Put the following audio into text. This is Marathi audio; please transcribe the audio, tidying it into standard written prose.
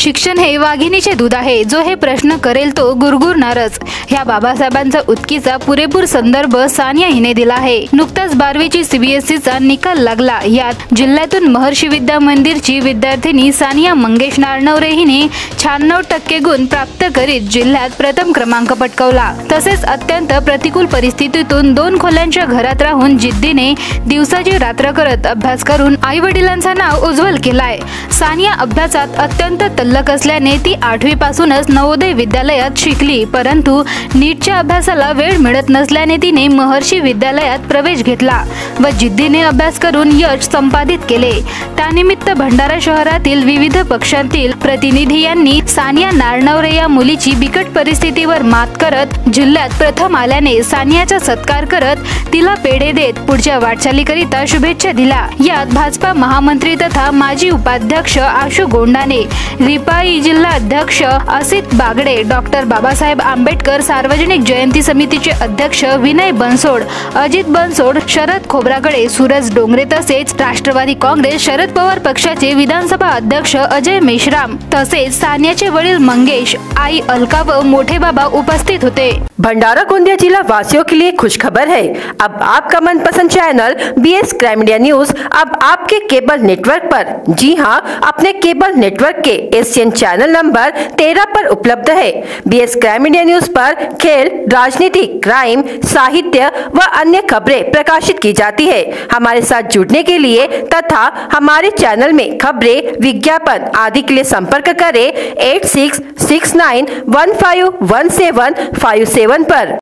शिक्षण हे वाघिणीचे दूध आहे, जो हे प्रश्न करेल तो गुरगुरणारच. ह्या बाबासाहेबांचा उक्तीचा पुरेपूर संदर्भ सानिया हिने दिला आहे. नुकताच 12वीची CBSEचा निकाल लागला. यात जिल्ह्यातून महर्षी विद्या मंदिरची विद्यार्थिनी सानिया मंगेश नारनवरे हिने 96% गुण प्राप्त करीत जिल्ह्यात प्रथम क्रमांक पटकावला. तसेच अत्यंत प्रतिकूल परिस्थितीतून 2 खोल्यांच्या घरात राहून जिद्दीने दिवसाची रात्र करत अभ्यास करून आई वडिलांचं नाव उज्ज्वल केलाय. सानिया अभ्यासात अत्यंत तल्लख असल्याने ती 8वी पासूनच नवोदय विद्यालयात शिकली, परंतु नीटच्या अभ्यासाला वेळ मिळत नसल्याने तिने महर्षी विद्यालयात प्रवेश घेतला व जिद्दीने अभ्यास करून यश संपादित केले. त्यानिमित्त भंडारा शहरातील विविध पक्षांतील प्रतिनिधी यांनी सानिया नारनवरे या मुलीची बिकट परिस्थितीवर मात करत जिल्ह्यात प्रथम आल्याने सानियाचा सत्कार करत तिला पेढे देत पुढच्या वाटचालीकरिता शुभेच्छा दिल्या. यात भाजपा महामंत्री तथा माजी उपाध्यक्ष आशु गोंडाने, रिपाई जिल्हा अध्यक्ष असित बागडे, डॉक्टर बाबासाहेब आंबेडकर सार्वजनिक जयंती समितीचे अध्यक्ष विनय बनसोड, अजित बनसोड, शरद खोब्रागडे, सूरज डोंगरे तसेच राष्ट्रवादी काँग्रेस शरद पवार पक्षाचे विधानसभा अध्यक्ष अजय मेश्राम तसेच सानियाचे वडील मंगेश, आई अलका व मोठे बाबा उपस्थित होते. भंडारा गोंदिया जिला वासियों के लिए खुशखबर है। अब आपका मनपसंद channel BS crime media news अब आपके केबल नेटवर्क पर, जी हां, अपने केबल नेटवर्क के एशियन चैनल नंबर 13 पर उपलब्ध है। BS क्राइम मीडिया न्यूज पर खेल, राजनीति, क्राइम, साहित्य व अन्य खबरें प्रकाशित की जाती है। हमारे साथ जुड़ने के लिए तथा हमारे चैनल में खबरें, विज्ञापन आदि के लिए संपर्क करें 8669151757 पर।